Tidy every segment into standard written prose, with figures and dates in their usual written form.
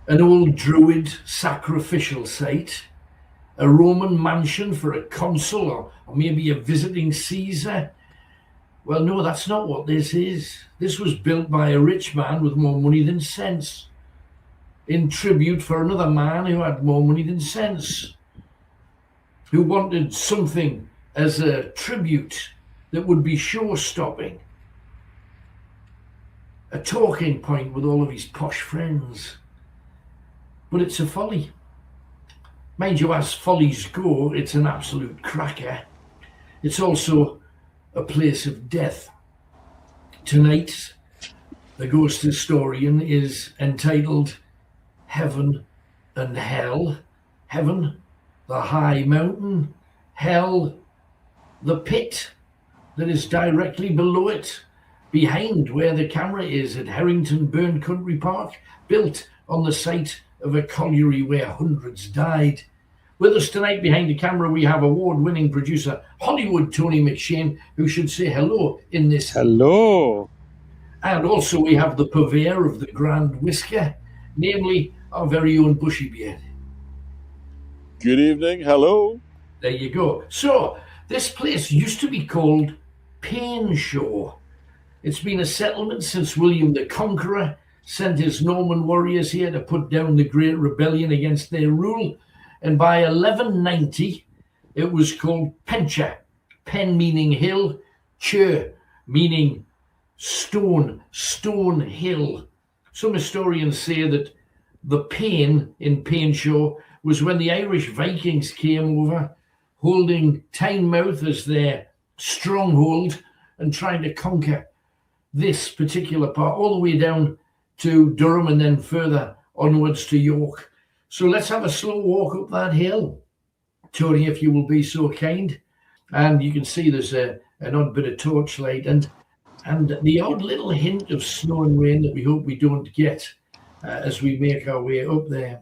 an old druid sacrificial site, a Roman mansion for a consul or maybe a visiting Caesar. Well, no, that's not what this is. This was built by a rich man with more money than sense, in tribute for another man who had more money than sense, who wanted something as a tribute that would be show-stopping, a talking point with all of his posh friends. But it's a folly. Mind you, as follies go, it's an absolute cracker. It's also a place of death. Tonight, the ghost historian is entitled Heaven and Hell. Heaven, the high mountain. Hell, the pit that is directly below it, behind where the camera is at Herrington Burn Country Park, built on the site of a colliery where hundreds died. With us tonight behind the camera, we have award-winning producer Hollywood Tony McShane, who should say hello in this. Hello. And also we have the purveyor of the Grand Whisker, namely our very own Bushy Beard. Good evening. Hello. There you go. So this place used to be called Penshaw. It's been a settlement since William the Conqueror sent his Norman warriors here to put down the Great Rebellion against their rule. And by 1190, it was called Penshaw. Pen meaning hill, Chur meaning stone, stone hill. Some historians say that the Pen in Penshaw was when the Irish Vikings came over, holding Tynemouth as their stronghold and trying to conquer this particular part, all the way down to Durham and then further onwards to York. So let's have a slow walk up that hill, Tony, if you will be so kind. And you can see there's an odd bit of torchlight and the odd little hint of snow and rain that we hope we don't get as we make our way up there.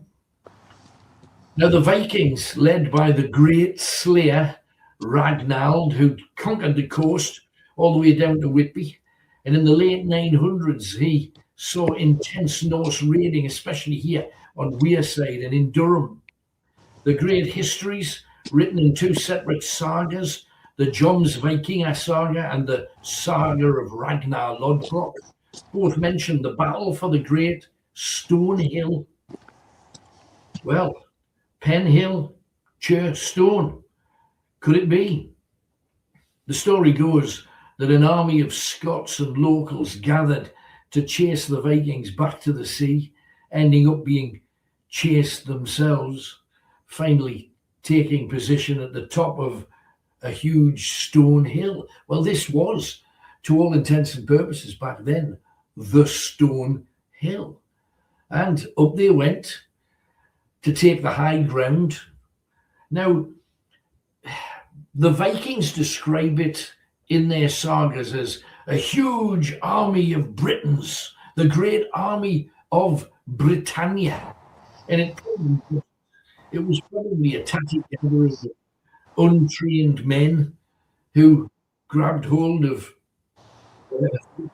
Now, the Vikings, led by the great slayer Ragnald, who conquered the coast all the way down to Whitby, and in the late 900s, he saw intense Norse raiding, especially here on Wearside and in Durham. The great histories, written in two separate sagas, the Jomsvikinga saga and the saga of Ragnar Lodbrok, both mention the battle for the great Stone Hill. Well, Pen Hill, Chur, Stone. Could it be? The story goes that an army of Scots and locals gathered to chase the Vikings back to the sea, ending up being chased themselves, finally taking position at the top of a huge stone hill. Well, this was, to all intents and purposes back then, the Stone Hill. And up they went to take the high ground. Now, the Vikings describe it in their sagas as a huge army of Britons, the great army of Britannia. And it was probably a tatty gathering of untrained men who grabbed hold of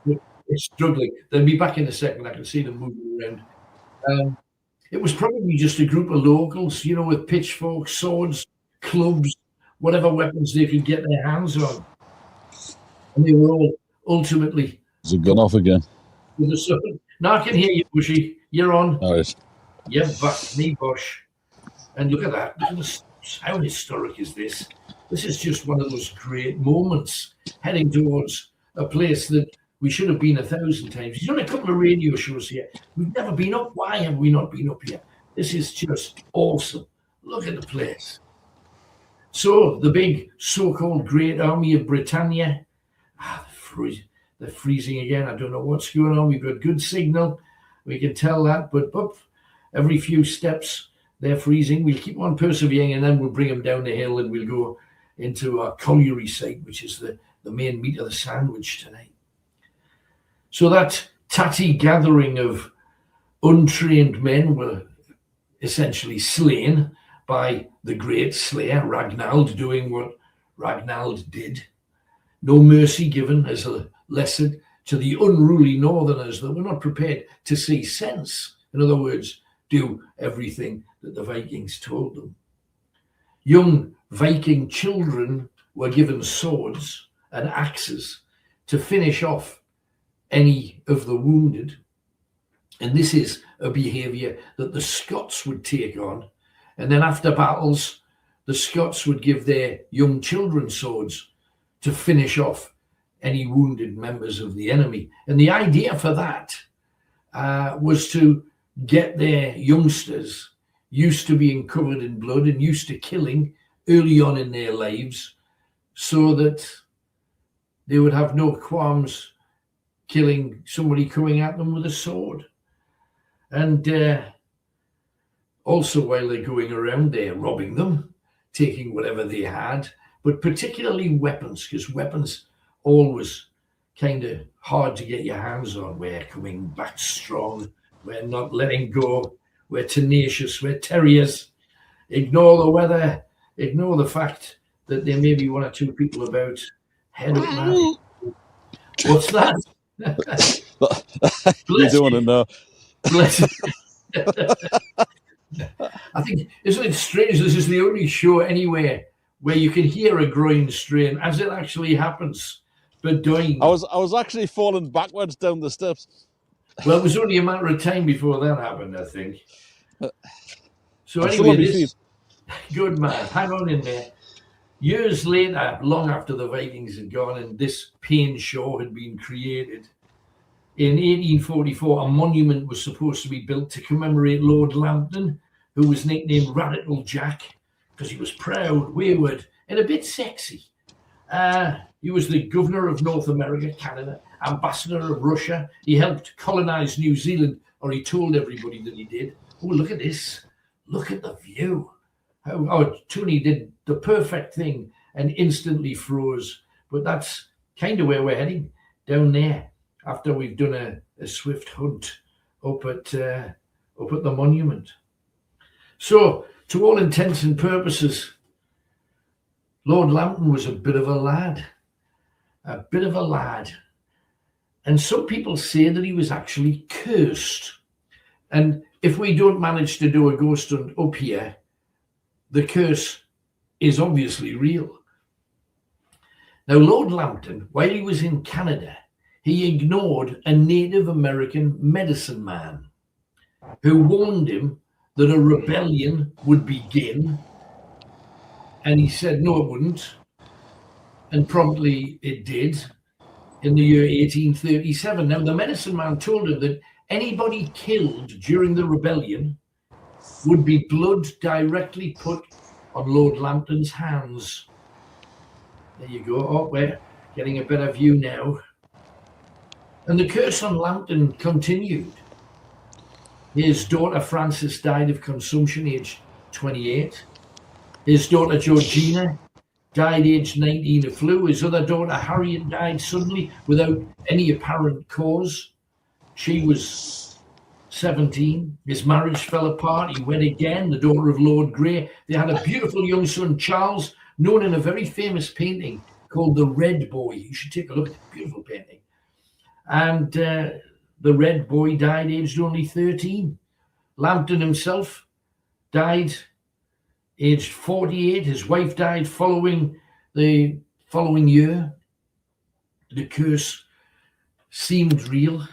they're struggling. They'll be back in a second. I can see them moving around. It was probably just a group of locals, with pitchforks, swords, clubs, whatever weapons they could get their hands on. And they were all ultimately... Has it gone off again? Now I can hear you, Bushy. You're on. All right. Yeah, but me, Bosh. And look at that. Look at this. How historic is this? This is just one of those great moments heading towards a place that we should have been 1,000 times. He's done a couple of radio shows here. We've never been up. Why have we not been up here? This is just awesome. Look at the place. So the big so-called Great Army of Britannia, they're freezing again. I don't know what's going on. We've got good signal. We can tell that, but every few steps they're freezing. We'll keep on persevering and then we'll bring them down the hill and we'll go into our colliery site, which is the main meat of the sandwich tonight. So that tatty gathering of untrained men were essentially slain by the great slayer Ragnald, doing what Ragnald did. No mercy given as a lesson to the unruly northerners that were not prepared to see sense. In other words, do everything that the Vikings told them. Young Viking children were given swords and axes to finish off any of the wounded. And this is a behaviour that the Scots would take on. And then after battles, the Scots would give their young children swords to finish off any wounded members of the enemy. And the idea for that was to get their youngsters used to being covered in blood and used to killing early on in their lives, so that they would have no qualms killing somebody coming at them with a sword. And also, while they're going around, they're robbing them, taking whatever they had, but particularly weapons, because weapons always kind of hard to get your hands on. We're coming back strong. We're not letting go. We're tenacious. We're terriers. Ignore the weather. Ignore the fact that there may be one or two people about. Head up, man. What's that? You don't want to know. I think, isn't it strange? This is the only show anywhere where you can hear a groin strain as it actually happens. But dying. I was actually falling backwards down the steps. Well, it was only a matter of time before that happened, I think. So I'm anyway, still good man, hang on in there. Years later, long after the Vikings had gone and this Penshaw had been created, in 1844, a monument was supposed to be built to commemorate Lord Lambton, who was nicknamed Radical Jack because he was proud, wayward, and a bit sexy. He was the governor of North America, Canada, ambassador of Russia. He helped colonize New Zealand, or he told everybody that he did. Oh, look at this. Look at the view. Tony did the perfect thing and instantly froze. But that's kind of where we're heading, down there, after we've done a swift hunt up at the monument. So, to all intents and purposes, Lord Lambton was a bit of a lad. And some people say that he was actually cursed. And if we don't manage to do a ghost hunt up here, the curse is obviously real. Now, Lord Lambton, while he was in Canada, he ignored a Native American medicine man who warned him that a rebellion would begin. And he said, no, it wouldn't. And promptly it did in the year 1837. Now, the medicine man told him that anybody killed during the rebellion would be blood directly put on Lord Lambton's hands. There you go. Oh, we're getting a better view now. And the curse on Lambton continued. His daughter Frances died of consumption, aged 28. His daughter Georgina died aged 19 of flu. His other daughter Harrington died suddenly without any apparent cause. She was 17. His marriage fell apart. He wed again, the daughter of Lord Grey. They had a beautiful young son, Charles, known in a very famous painting called The Red Boy. You should take a look at the beautiful painting. And the Red Boy died aged only 13. Lambton himself died aged 48. His wife died following the following year. The curse seemed real.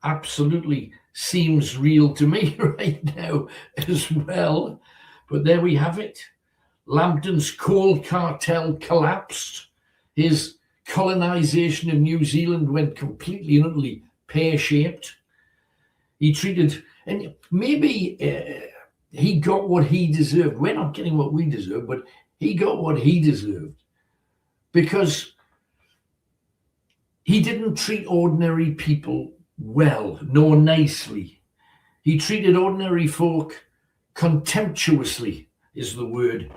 Absolutely seems real to me right now as well. But there we have it. Lambton's coal cartel collapsed. His colonization of New Zealand went completely and utterly pear-shaped. He treated, and maybe he got what he deserved. We're not getting what we deserve, but he got what he deserved because he didn't treat ordinary people well, nor nicely. He treated ordinary folk contemptuously, is the word.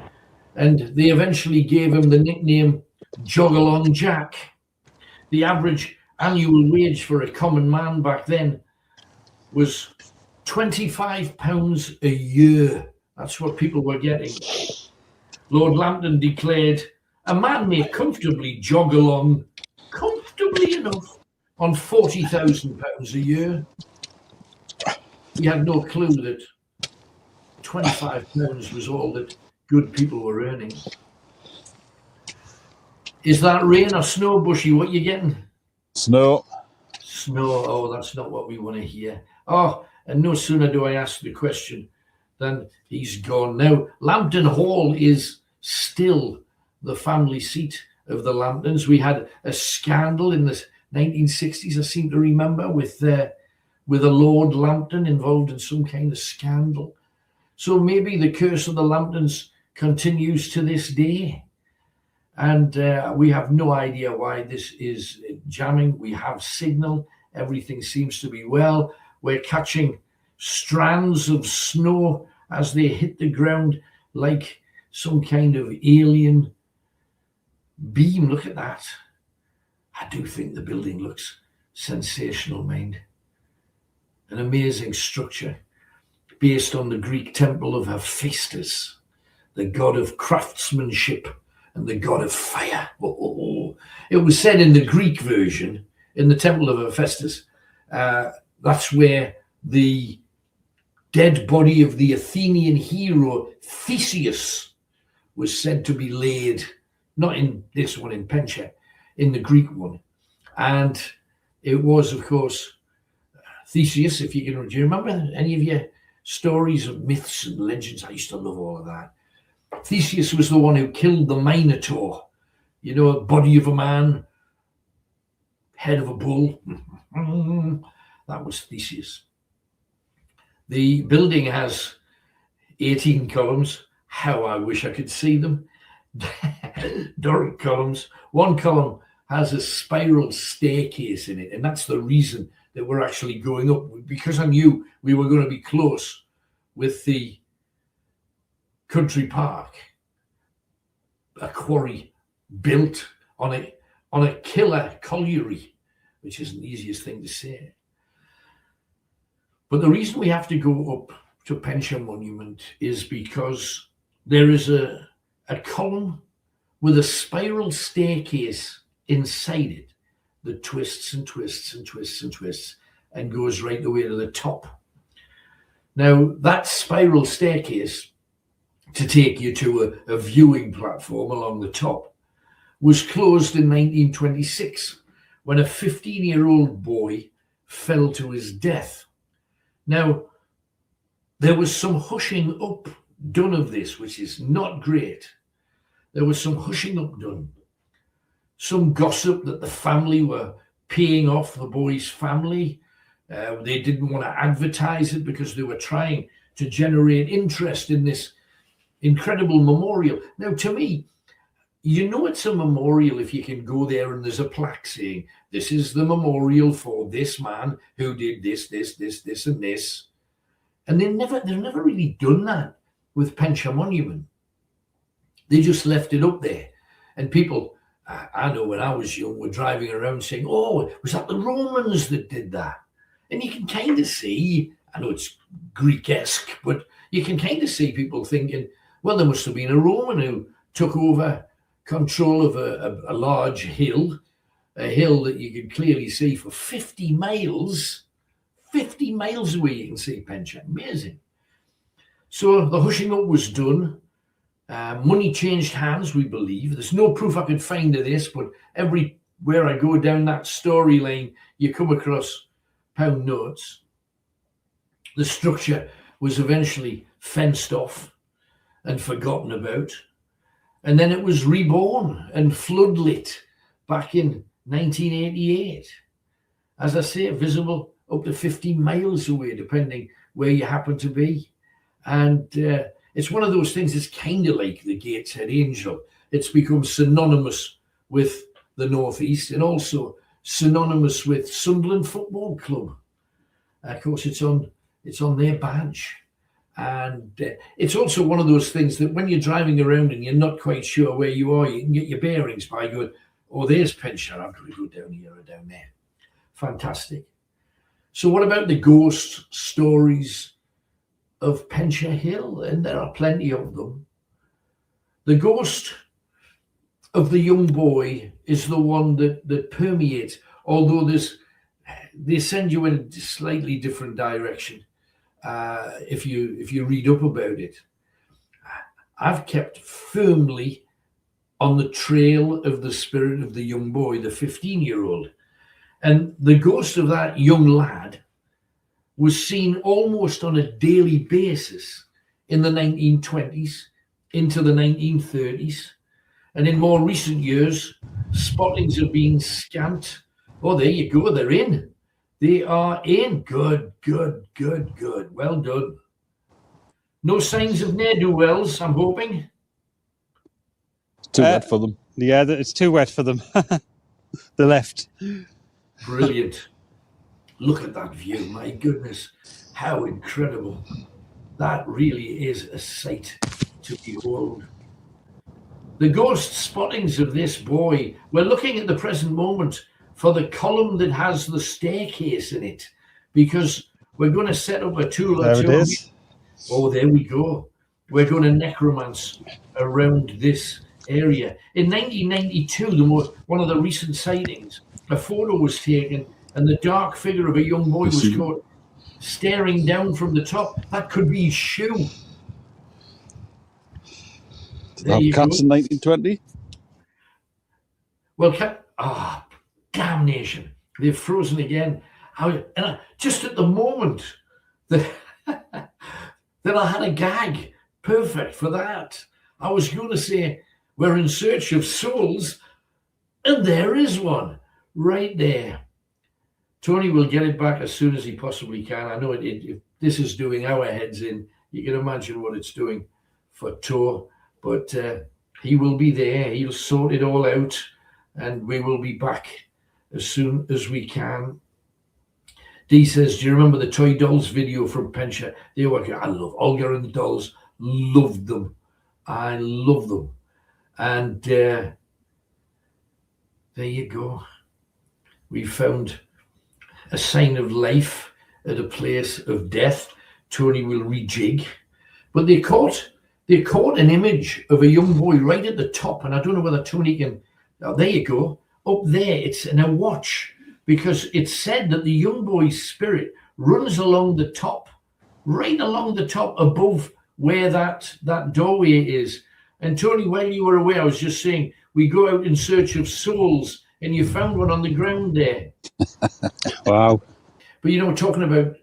And they eventually gave him the nickname Jog-along Jack. The average annual wage for a common man back then was £25 a year. That's what people were getting. Lord Lambton declared, a man may comfortably jog along, comfortably enough, on £40,000 a year. We had no clue that £25 was all that good people were earning. Is that rain or snow, Bushy? What you getting? Snow. Snow. Oh, that's not what we want to hear. Oh, and no sooner do I ask the question than he's gone. Now, Lambton Hall is still the family seat of the Lambtons. We had a scandal in the 1960s, I seem to remember, with a Lord Lambton involved in some kind of scandal. So maybe the curse of the Lambtons continues to this day. And we have no idea why this is jamming. We have signal. Everything seems to be well. We're catching strands of snow as they hit the ground like some kind of alien beam. Look at that. I do think the building looks sensational, mind. An amazing structure based on the Greek temple of Hephaestus, the god of craftsmanship and the god of fire. It was said in the Greek version, in the temple of Hephaestus, that's where the dead body of the Athenian hero Theseus was said to be laid, not in this one in Penshaw, in the Greek one. And it was, of course, Theseus, if you can, do you remember any of your stories of myths and legends? I used to love all of that. Theseus was the one who killed the Minotaur, you know, body of a man, head of a bull. That was Theseus. The building has 18 columns. How I wish I could see them. Doric columns. One column has a spiral staircase in it, and that's the reason that we're actually going up, because I knew we were going to be close with the country park, a quarry built on a killer colliery, which isn't the easiest thing to say. But the reason we have to go up to Penshaw Monument is because there is a column with a spiral staircase inside it that twists and twists and twists and twists and goes right the way to the top. Now, that spiral staircase to take you to a viewing platform along the top was closed in 1926 when a 15-year-old boy fell to his death. Now, there was some hushing up done of this, which is not great. There was some hushing up done. Some gossip that the family were paying off the boy's family. They didn't want to advertise it because they were trying to generate interest in this incredible memorial. Now, to me, you know it's a memorial if you can go there and there's a plaque saying, this is the memorial for this man who did this, this, this, this, and this. And they've never really done that with Penshaw Monument. They just left it up there. And people, I know when I was young, were driving around saying, oh, was that the Romans that did that? And you can kind of see, I know it's Greek-esque, but you can kind of see people thinking, well, there must have been a Roman who took over control of a large hill, a hill that you can clearly see for 50 miles. 50 miles away you can see Penshaw. Amazing. So the hushing up was done. Money changed hands, we believe. There's no proof I could find of this, but everywhere I go down that storyline, you come across pound notes. The structure was eventually fenced off and forgotten about. And then it was reborn and floodlit back in 1988. As I say, visible up to 50 miles away, depending where you happen to be. And it's one of those things that's kind of like the Gateshead Angel. It's become synonymous with the Northeast and also synonymous with Sunderland Football Club. Of course, it's on their badge. And it's also one of those things that when you're driving around and you're not quite sure where you are, you can get your bearings by going, oh, there's Penshaw. I've got to go down here or down there. Fantastic. So what about the ghost stories of Penshaw Hill? And there are plenty of them. The ghost of the young boy is the one that permeates, although they send you in a slightly different direction. if you read up about it. I've kept firmly on the trail of the spirit of the young boy, the 15-year-old. And the ghost of that young lad was seen almost on a daily basis in the 1920s into the 1930s. And in more recent years, spottings have been scant. Oh, there you go. They're in. They are in. Good. Well done. No signs of ne'er-do-wells, I'm hoping. Too wet for them. Yeah, it's too wet for them. They left. Brilliant. Look at that view. My goodness. How incredible. That really is a sight to behold. The ghost spottings of this boy, we're looking at the present moment for the column that has the staircase in it, because we're going to set up a tool or two. There it is. Oh, there we go. We're going to necromance around this area. In 1992, one of the recent sightings, a photo was taken and the dark figure of a young boy was caught staring down from the top. That could be his shoe. There you cats go. In 1920? Well, damnation. They've frozen again. Just at the moment that, that I had a gag perfect for that. I was going to say, we're in search of souls, and there is one right there. Tony will get it back as soon as he possibly can. I know if this is doing our heads in, you can imagine what it's doing for Tor. But he will be there. He'll sort it all out, and we will be back as soon as we can. Dee says, do you remember the toy dolls video from Penshaw? They were, I love Olga and the dolls. Loved them. I love them. And there you go. We found a sign of life at a place of death. Tony will rejig. But they caught an image of a young boy right at the top, and I don't know whether Tony can. Oh, there you go. Up there, it's in a watch, because it's said that the young boy's spirit runs along the top, right along the top above where that doorway is. And Tony, while you were away, I was just saying, we go out in search of souls, and you found one on the ground there. Wow. But talking about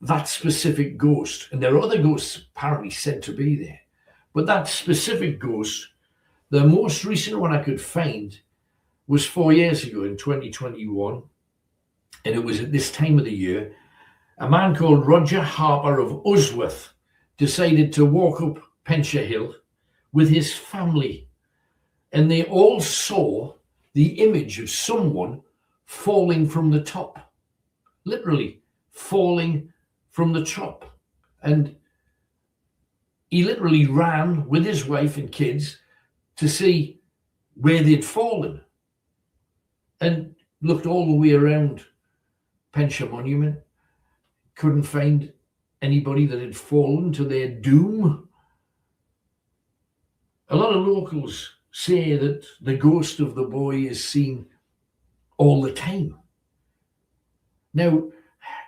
that specific ghost, and there are other ghosts apparently said to be there, but that specific ghost, the most recent one I could find was 4 years ago in 2021, and it was at this time of the year. A man called Roger Harper of Usworth decided to walk up Penshaw Hill with his family, and they all saw the image of someone falling from the top, literally falling from the top. And he literally ran with his wife and kids to see where they'd fallen, and looked all the way around Penshaw Monument, couldn't find anybody that had fallen to their doom. A lot of locals say that the ghost of the boy is seen all the time. Now,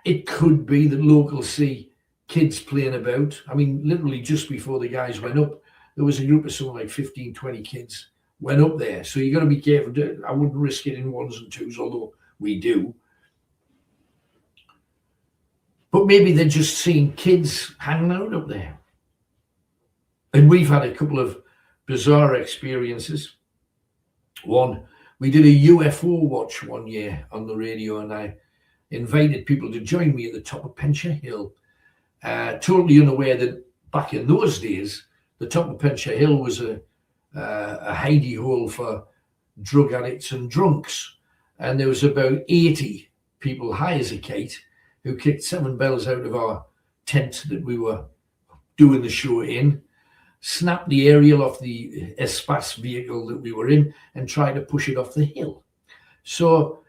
it could be that locals see kids playing about. I mean, literally just before the guys went up, there was a group of something like 15, 20 kids went up there. So you got to be careful. I wouldn't risk it in ones and twos, although we do. But maybe they're just seeing kids hanging out up there. And we've had a couple of bizarre experiences. One, we did a UFO watch one year on the radio, and I invited people to join me at the top of Penshaw Hill, totally unaware that back in those days, the top of Penshaw Hill was a hidey hole for drug addicts and drunks. And there was about 80 people high as a kite who kicked 7 bells out of our tent that we were doing the show in, snapped the aerial off the Espace vehicle that we were in, and tried to push it off the hill. So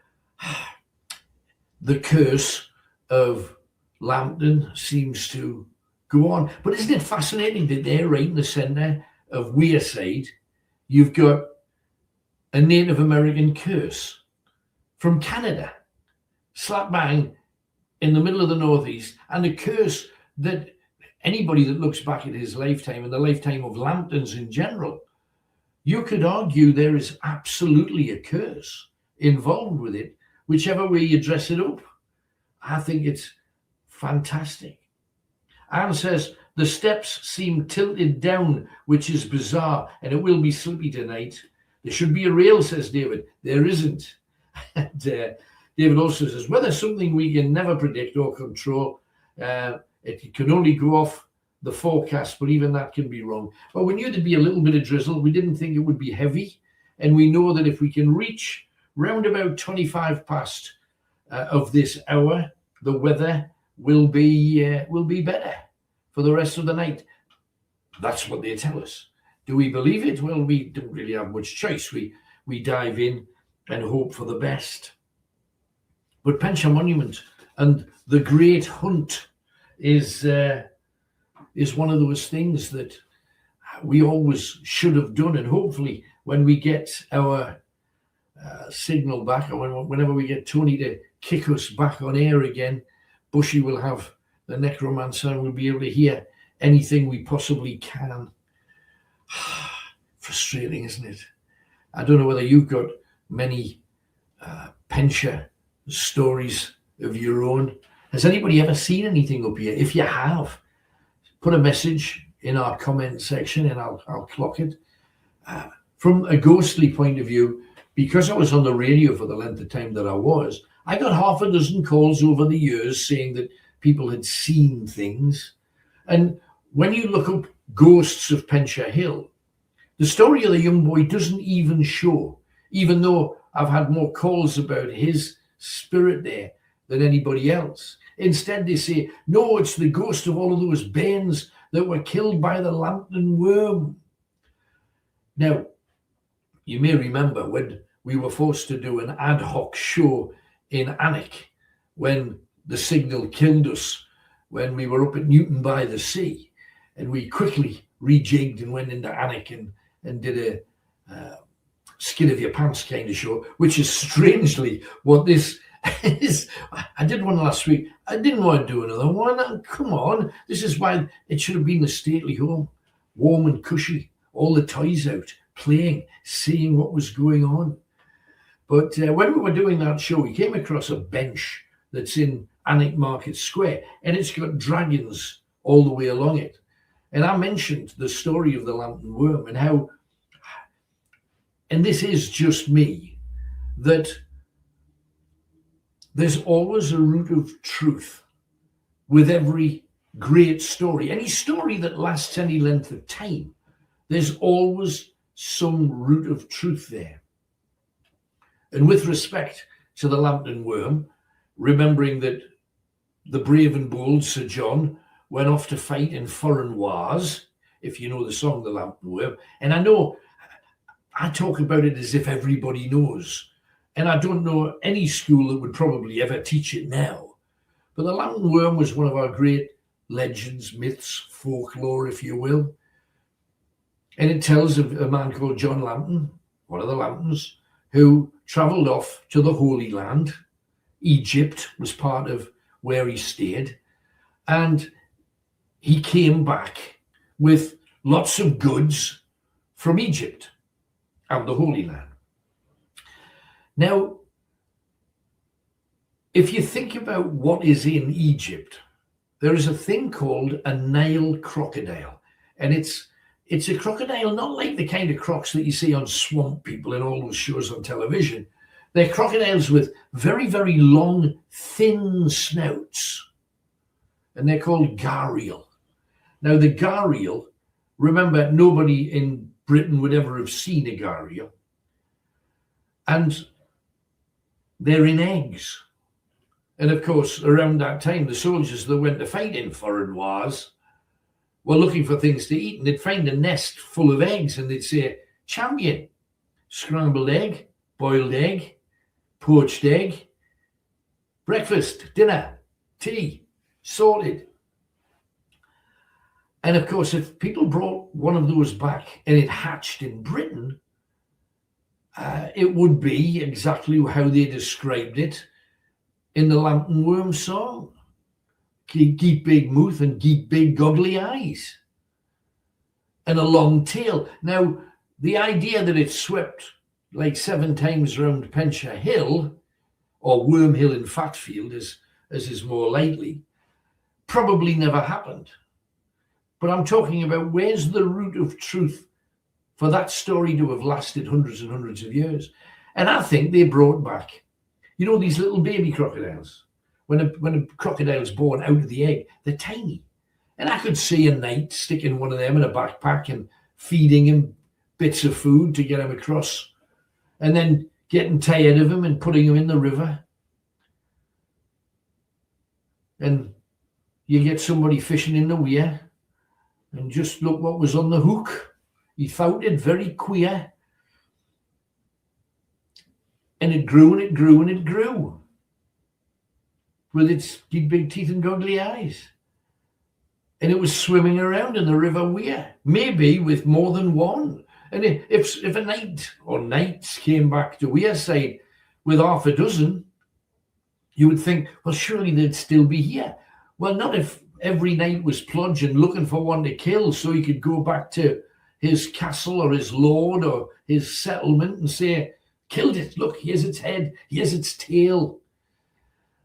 the curse of Lambton seems to go on. But isn't it fascinating that there, right in the centre of Wearside, you've got a Native American curse from Canada, slap bang in the middle of the Northeast, and a curse that anybody that looks back at his lifetime and the lifetime of Lambtons in general, you could argue there is absolutely a curse involved with it, whichever way you dress it up. I think it's fantastic. Anne says, the steps seem tilted down, which is bizarre, and it will be slippy tonight. There should be a rail, says David. There isn't. And David also says, weather something we can never predict or control. It can only go off the forecast, but even that can be wrong. Well, we knew there'd be a little bit of drizzle. We didn't think it would be heavy. And we know that if we can reach round about 25 past of this hour, the weather will be better for the rest of the night. That's what they tell us. Do we believe it? Well, we don't really have much choice. We dive in and hope for the best. But Penshaw Monument and the Great Hunt is one of those things that we always should have done. And hopefully when we get our signal back, or whenever we get Tony to kick us back on air again, Bushy will have the necromancer and we'll be able to hear anything we possibly can. Frustrating, isn't it? I don't know whether you've got many Penshaw stories of your own. Has anybody ever seen anything up here? If you have, put a message in our comment section and I'll clock it. From a ghostly point of view, because I was on the radio for the length of time that I was, I got half a dozen calls over the years saying that people had seen things. And when you look up Ghosts of Penshaw Hill, the story of the young boy doesn't even show, even though I've had more calls about his spirit there than anybody else. Instead, they say, no, it's the ghost of all of those bairns that were killed by the Lambton worm. Now, you may remember when we were forced to do an ad hoc show in Alnwick when the signal killed us, when we were up at Newton by the sea, and we quickly rejigged and went into Alnwick and did a skin of your pants kind of show, which is strangely what this is. I did one last week. I didn't want to do another one. Come on. This is why it should have been the stately home, warm and cushy, all the toys out, playing, seeing what was going on. But when we were doing that show, we came across a bench that's in Alnwick Market Square, and it's got dragons all the way along it. And I mentioned the story of the Lambton worm and how, and this is just me, that there's always a root of truth with every great story. Any story that lasts any length of time, there's always some root of truth there. And with respect to the Lambton worm, remembering that the brave and bold Sir John went off to fight in foreign wars, if you know the song, The Lambton Worm. And I know I talk about it as if everybody knows. And I don't know any school that would probably ever teach it now. But the Lambton Worm was one of our great legends, myths, folklore, if you will. And it tells of a man called John Lambton, one of the Lambtons, who travelled off to the Holy Land. Egypt was part of where he stayed. And he came back with lots of goods from Egypt and the Holy Land. Now, if you think about what is in Egypt, there is a thing called a Nile crocodile. And it's a crocodile, not like the kind of crocs that you see on Swamp People and all those shows on television. They're crocodiles with very, very long, thin snouts. And they're called gharial. Now, the gharial, remember, nobody in Britain would ever have seen a gharial. And they're in eggs. And of course, around that time, the soldiers that went to fight in foreign wars were looking for things to eat, and they'd find a nest full of eggs, and they'd say, champion, scrambled egg, boiled egg, poached egg, breakfast, dinner, tea, sorted. And of course, if people brought one of those back and it hatched in Britain, it would be exactly how they described it in the Lambton Worm song. geek big mouth and geek big goggly eyes and a long tail. Now, the idea that it swept like 7 times around Penshaw Hill or Worm Hill in Fatfield, as is more likely, probably never happened. But I'm talking about where's the root of truth for that story to have lasted hundreds and hundreds of years. And I think they brought back, you know, these little baby crocodiles. When a crocodile's born out of the egg, they're tiny. And I could see a knight sticking one of them in a backpack and feeding him bits of food to get him across, and then getting tired of him and putting him in the river. And you get somebody fishing in the weir, and just look what was on the hook. He found it very queer. And it grew and it grew and it grew with its big teeth and goggly eyes. And it was swimming around in the river weir, maybe with more than one. And if a knight or knights came back to Wearside with half a dozen, you would think, well, surely they'd still be here. Well, not if every knight was plunging looking for one to kill so he could go back to his castle or his lord or his settlement and say, killed it. Look, here's its head. Here's its tail.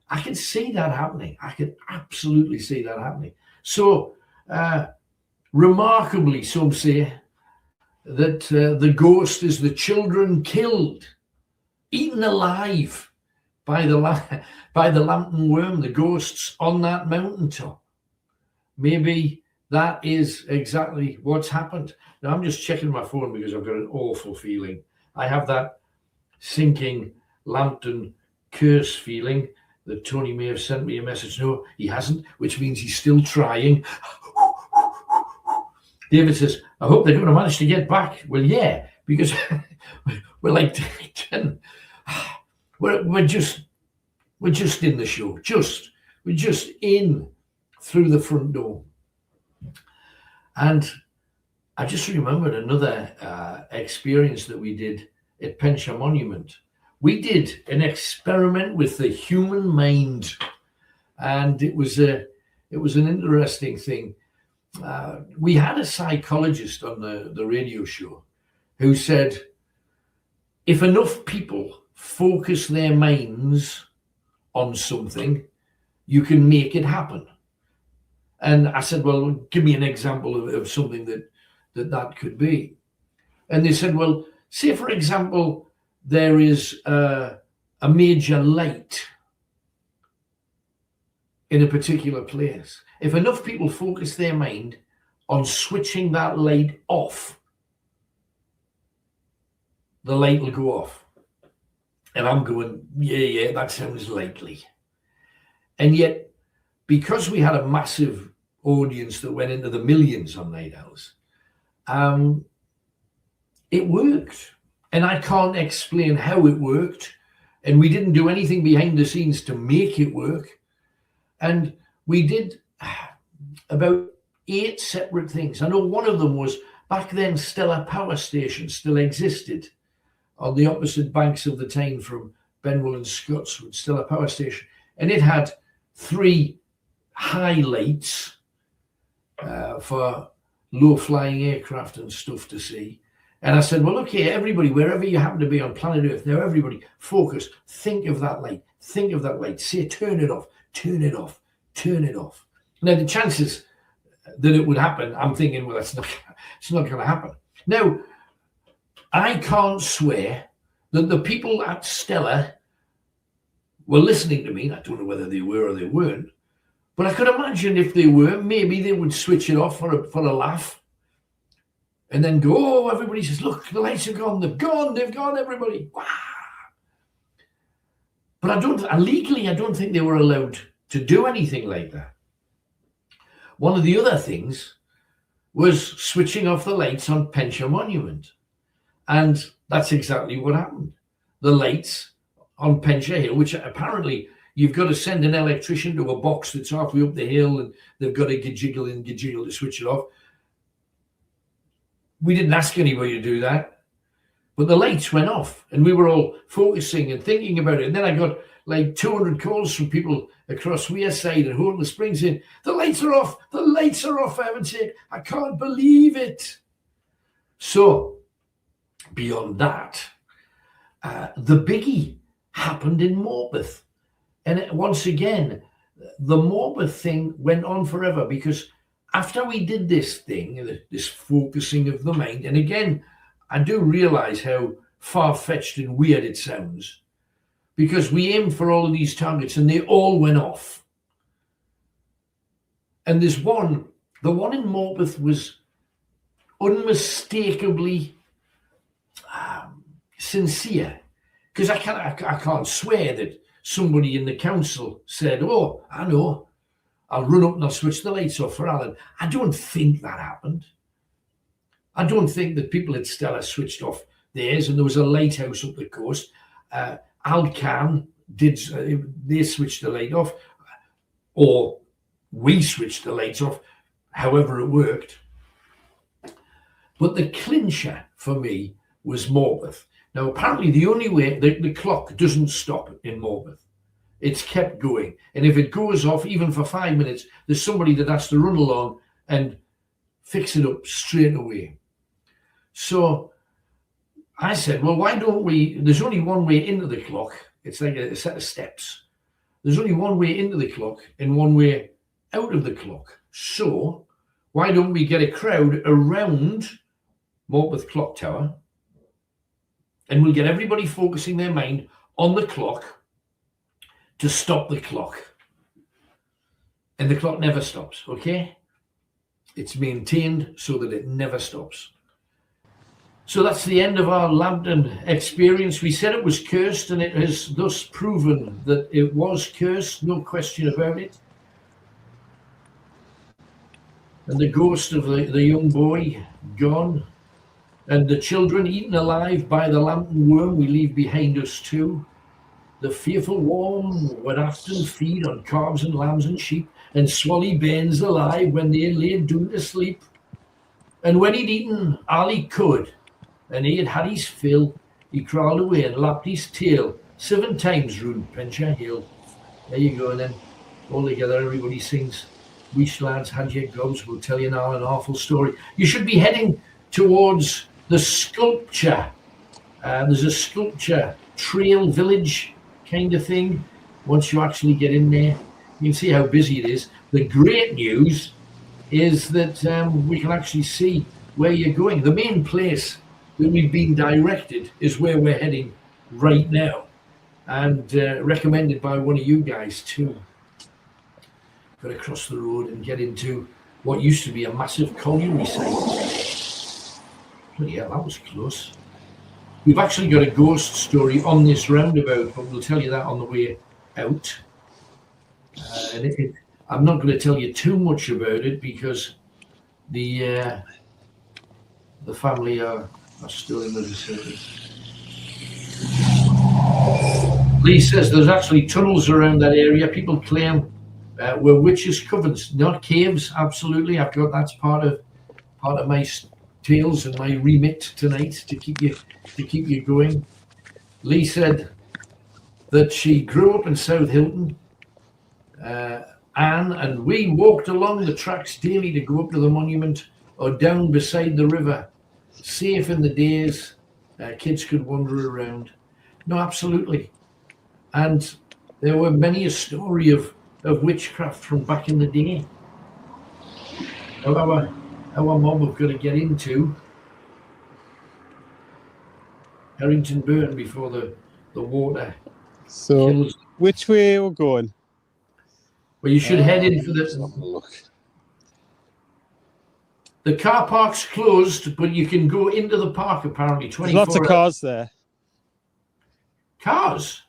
I could see that happening. I could absolutely see that happening. So, remarkably, some say that the ghost is the children killed, eaten alive by the Lambton worm, the ghosts on that mountaintop. Maybe that is exactly what's happened. Now, I'm just checking my phone because I've got an awful feeling. I have that sinking Lambton curse feeling that Tony may have sent me a message. No, he hasn't, which means he's still trying. David says, I hope they're going to manage to get back. Well, yeah, because we're like 10. We're just in the show. We're just in through the front door. And I just remembered another experience that we did at Penshaw Monument. We did an experiment with the human mind, and it was an interesting thing. We had a psychologist on the radio show who said, if enough people focus their minds on something, you can make it happen. And I said, well, give me an example of something that could be. And they said, well, say, for example, there is a major light in a particular place. If enough people focus their mind on switching that light off, the light will go off. And I'm going, yeah, that sounds likely. And yet, because we had a massive audience that went into the millions on Night Owls, it worked. And I can't explain how it worked. And we didn't do anything behind the scenes to make it work. And we did about 8 separate things. I know one of them was, back then, Stella Power Station still existed on the opposite banks of the Tyne from Benwell and Scots, with Stella Power Station. And it had 3 highlights for low-flying aircraft and stuff to see. And I said, well, okay, everybody, wherever you happen to be on planet Earth, now everybody, focus, think of that light, say, turn it off, turn it off, turn it off. Now, the chances that it would happen, I'm thinking, well, it's not going to happen. Now, I can't swear that the people at Stella were listening to me. I don't know whether they were or they weren't, but I could imagine if they were, maybe they would switch it off for a laugh. And then go, oh, everybody says, look, the lights are gone. They've gone, everybody. Wow. But legally, I don't think they were allowed to do anything like that. One of the other things was switching off the lights on Penshaw Monument. And that's exactly what happened. The lights on Penshaw Hill, which apparently you've got to send an electrician to a box that's halfway up the hill, and they've got to gajiggle to switch it off. We didn't ask anybody to do that, but the lights went off and we were all focusing and thinking about it. And then I got like 200 calls from people across Wearside and Horton Springs saying, the lights are off, for heaven's sake, I can't believe it. So, beyond that, the biggie happened in Morpeth. And once again, the Morpeth thing went on forever, because after we did this thing, this focusing of the mind, and again, I do realize how far-fetched and weird it sounds, because we aimed for all of these targets and they all went off. And there's one, the one in Morpeth was unmistakably sincere, because I can't swear that somebody in the council said, oh, I know, I'll run up and I'll switch the lights off for Alan. I don't think that happened. I don't think that people at Stella switched off theirs, and there was a lighthouse up the coast. Alcan did, they switched the light off, or we switched the lights off, however it worked. But the clincher for me was Morpeth. Now, apparently the only way, the clock doesn't stop in Morpeth. It's kept going. And if it goes off, even for 5 minutes, there's somebody that has to run along and fix it up straight away. So I said, well, why don't we, there's only one way into the clock. It's like a set of steps. There's only one way into the clock and one way out of the clock. So why don't we get a crowd around Morpeth Clock Tower, and we'll get everybody focusing their mind on the clock to stop the clock. And the clock never stops, okay? It's maintained so that it never stops. So that's the end of our Lambton experience. We said it was cursed, and it has thus proven that it was cursed, no question about it. And the ghost of the young boy gone, and the children eaten alive by the Lambton worm we leave behind us too. The fearful worm would often feed on calves and lambs and sheep, and swally bairns alive when they lay down to sleep. And when he'd eaten all he could, and he had his fill, he crawled away and lapped his tail 7 times round Penshaw Hill. There you go then. All together everybody sings, "Wish lads had your gobs, we'll tell you now an awful story." You should be heading towards the sculpture. There's a sculpture trail village kind of thing. Once you actually get in there, you can see how busy it is. The great news is that we can actually see where you're going. The main place that we've been directed is where we're heading right now, and recommended by one of you guys too. Got to cross the road and get into what used to be a massive colliery site. Bloody hell, that was close. We've actually got a ghost story on this roundabout, but we'll tell you that on the way out. I'm not going to tell you too much about it, because the family are still in the vicinity. Lee says there's actually tunnels around that area. People claim were witches' covens, not caves. Absolutely, I've got that's part of my tales and my remit tonight to keep you going. Lee said that she grew up in South Hilton, Anne, and we walked along the tracks daily to go up to the monument or down beside the river. Safe in the days, kids could wander around. No, absolutely. And there were many a story of witchcraft from back in the day. Our mob have got to get into Herrington burn before the water kills. Which way we're going? Well, you should head in for the car park's closed, but you can go into the park apparently 24 There's lots of cars there. Cars?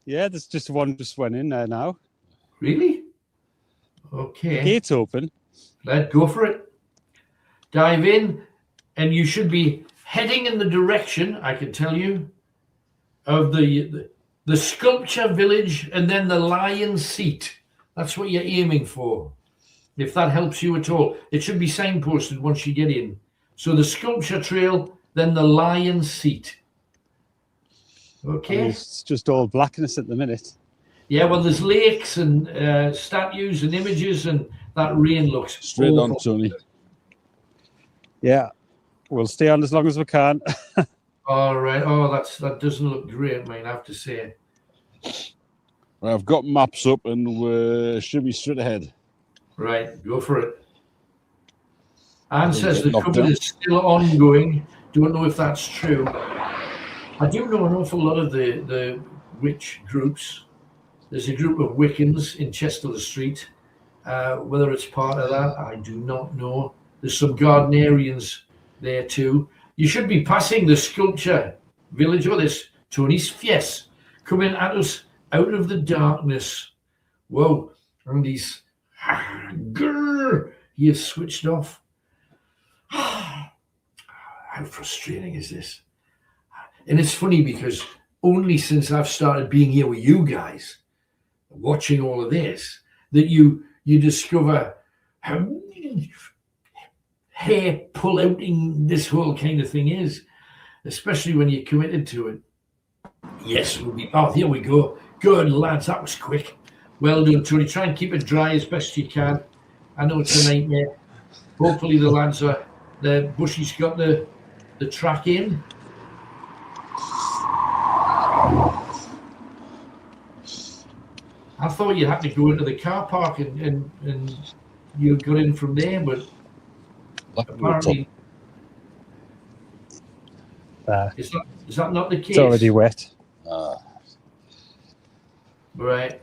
Yeah, there's just one just went in there now. Really? Okay. The gate's open. Let's go for it. Dive in, and you should be heading in the direction, I can tell you, of the sculpture village and then the lion seat. That's what you're aiming for, if that helps you at all. It should be signposted once you get in. So the sculpture trail, then the lion seat. Okay. It's just all blackness at the minute. Yeah, well, there's lakes and statues and images, and that rain looks Straight on, awful. Tony. Yeah, we'll stay on as long as we can. All right. Oh, that doesn't look great, mate, I have to say. Right, I've got maps up and we should be straight ahead. Right, go for it. Anne says get the knocked cupboard down. is still ongoing. Don't know if that's true. I do know an awful lot of the witch groups. There's a group of Wiccans in Chester Street. Whether it's part of that, I do not know. There's some Gardnerians there too. You should be passing the sculpture village or this Tony's Fies coming at us out of the darkness. Whoa, and he's he is switched off. How frustrating is this? And it's funny because only since I've started being here with you guys, watching all of this, that you discover how hair pull outing this whole kind of thing is, especially when you're committed to it. Yes, we'll be. Oh, here we go. Good lads, that was quick. Well done, Tony. Try and keep it dry as best you can. I know it's a nightmare. Hopefully the lads are. The Bushy's got the track in. I thought you had to go into the car park and you got in from there, but apparently is that not the case? It's already wet. Right.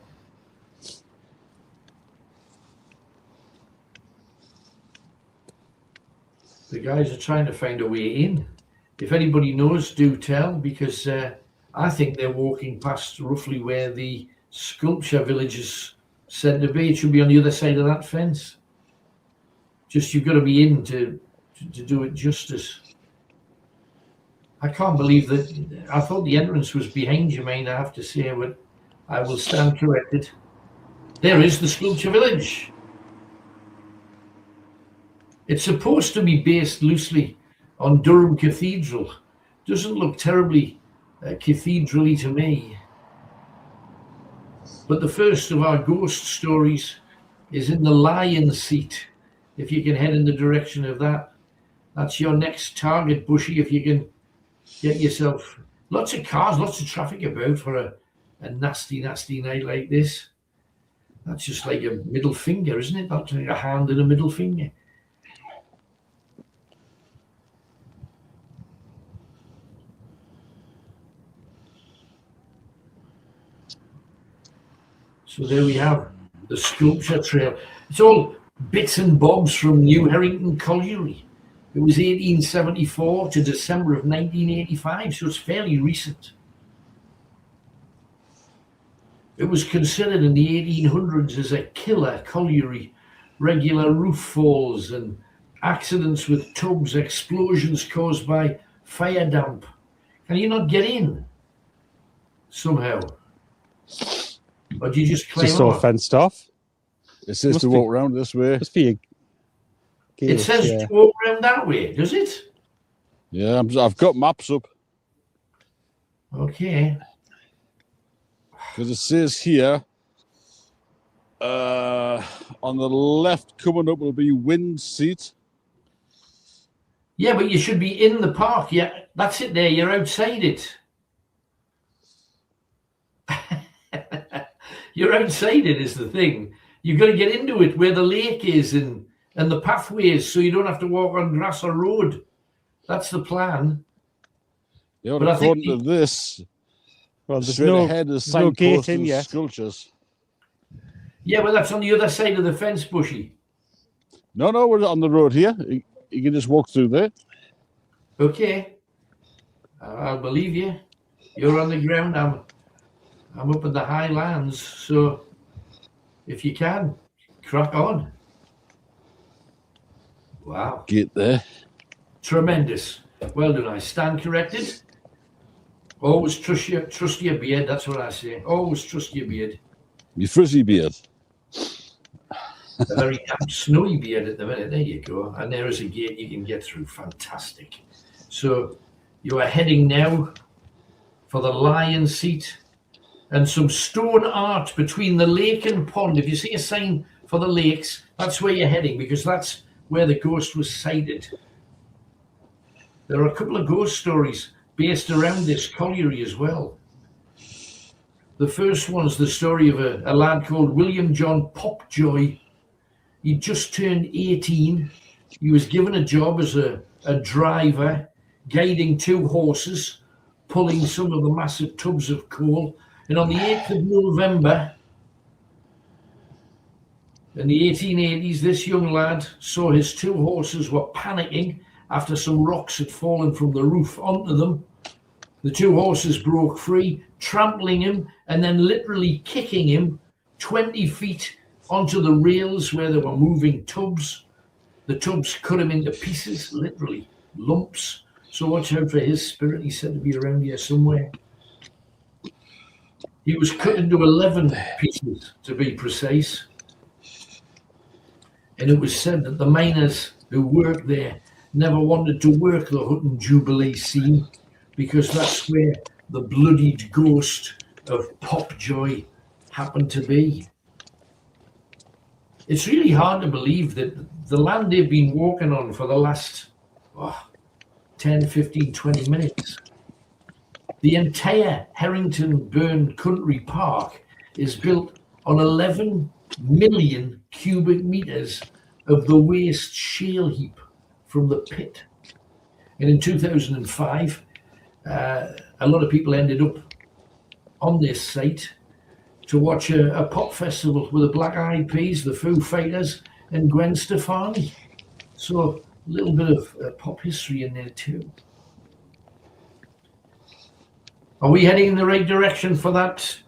The guys are trying to find a way in. If anybody knows, do tell, because I think they're walking past roughly where the sculpture village is said to be. It should be on the other side of that fence. Just you've got to be in to do it justice. I can't believe that. I thought the entrance was behind you, mate, I have to say, but I will stand corrected. There is the sculpture village. It's supposed to be based loosely on Durham Cathedral. Doesn't look terribly cathedral-y to me. But the first of our ghost stories is in the Lion Seat. If you can head in the direction of that, that's your next target, Bushy, if you can get yourself... Lots of cars, lots of traffic about for a nasty, nasty night like this. That's just like a middle finger, isn't it? That's like a hand and a middle finger. So there we have the sculpture trail. It's all bits and bobs from New Herrington Colliery. It was 1874 to December of 1985, so it's fairly recent. It was considered in the 1800s as a killer colliery, regular roof falls and accidents with tubs, explosions caused by fire damp. Can you not get in somehow? Or do you just climb Just all off? fenced off. It says to walk around this way. Must be a gate, It says to walk around that way, does it? Yeah, I've got maps up. Okay. Because it says here, on the left coming up will be Wind Seat. Yeah, but you should be in the park. Yeah, that's it there. You're outside it. You're outside it is the thing. You've got to get into it where the lake is and the pathways so you don't have to walk on grass or road. That's the plan. Yeah, But I think according to this, well, there's straight no, ahead is no gate signposts in and yet. sculptures. Yeah, well, that's on the other side of the fence, Bushy. No, we're on the road here. You can just walk through there. Okay. I'll believe you. You're on the ground. I'm up in the high lands. So if you can, crack on. Wow. Gate there. Tremendous. Well done. I stand corrected. Always trust your beard. That's what I say. Always trust your beard. Your frizzy beard. A very damp snowy beard at the minute. There you go. And there is a gate you can get through. Fantastic. So you are heading now for the Lion Seat. and some stone art between the lake and pond. If you see a sign for the lakes, that's where you're heading, because that's where the ghost was sighted. There are a couple of ghost stories based around this colliery as well. The first one is the story of a lad called William John Popjoy. He just turned 18. He was given a job as a driver, guiding 2 horses, pulling some of the massive tubs of coal. And on the 8th of November, in the 1880s, this young lad saw his 2 horses were panicking after some rocks had fallen from the roof onto them. The 2 horses broke free, trampling him and then literally kicking him 20 feet onto the rails where they were moving tubs. The tubs cut him into pieces, literally lumps. So watch out for his spirit. He's said to be around here somewhere. He was cut into 11 pieces, to be precise. And it was said that the miners who worked there never wanted to work the Hutton Jubilee scene, because that's where the bloodied ghost of Popjoy happened to be. It's really hard to believe that the land they've been walking on for the last 10, 15, 20 minutes, the entire Herrington Burn Country Park is built on 11 million cubic meters of the waste shale heap from the pit. And in 2005, a lot of people ended up on this site to watch a pop festival with the Black Eyed Peas, the Foo Fighters, and Gwen Stefani. So a little bit of pop history in there too. Are we heading in the right direction for that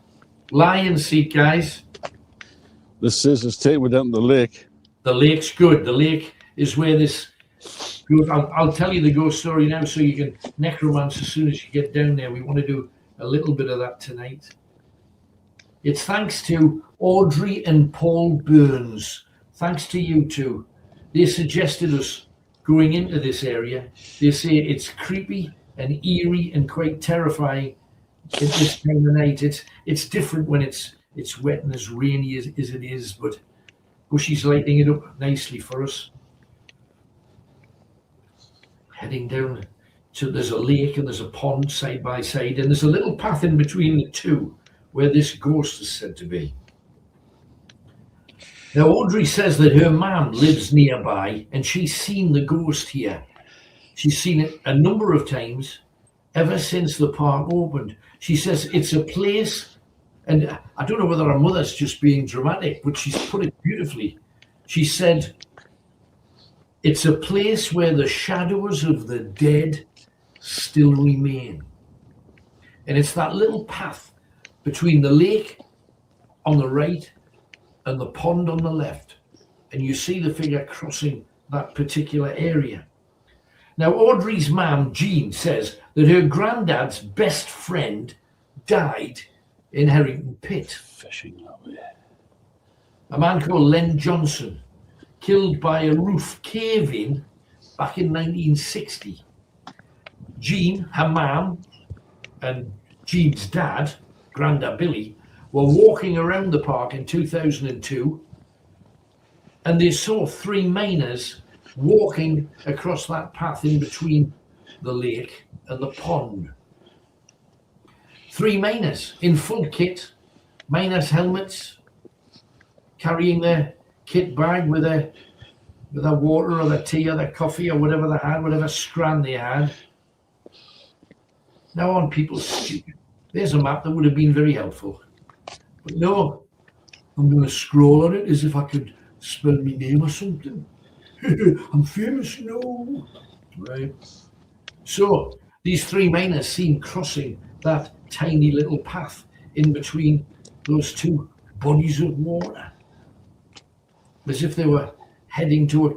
lion seat, guys? The scissors take me down to the lake. The lake's good. The lake is where this... I'll tell you the ghost story now so you can necromance as soon as you get down there. We want to do a little bit of that tonight. It's thanks to Audrey and Paul Burns. Thanks to you two. They suggested us going into this area. They say it's creepy and eerie and quite terrifying at this time of night. It's different when it's wet and as rainy as it is, but Bushy's lighting it up nicely for us. Heading down to, there's a lake and there's a pond side by side, and there's a little path in between the two where this ghost is said to be. Now, Audrey says that her mum lives nearby and she's seen the ghost here. She's seen it a number of times ever since the park opened. She says it's a place, and I don't know whether her mother's just being dramatic, but she's put it beautifully. She said, it's a place where the shadows of the dead still remain. And it's that little path between the lake on the right and the pond on the left. And you see the figure crossing that particular area. Now, Audrey's mum, Jean, says that her granddad's best friend died in Herrington Pit. Fishing that way. A man called Len Johnson, killed by a roof cave-in back in 1960. Jean, her mum, and Jean's dad, Grandad Billy, were walking around the park in 2002, and they saw 3 miners walking across that path in between the lake and the pond. 3 miners in full kit, miners' helmets, carrying their kit bag with their water or their tea or their coffee or whatever they had, whatever scran they had. Now aren't people stupid? There's a map that would have been very helpful. But no, I'm going to scroll on it as if I could spell my name or something. I'm famous, no. Right. So these 3 miners seen crossing that tiny little path in between those 2 bodies of water, as if they were heading to a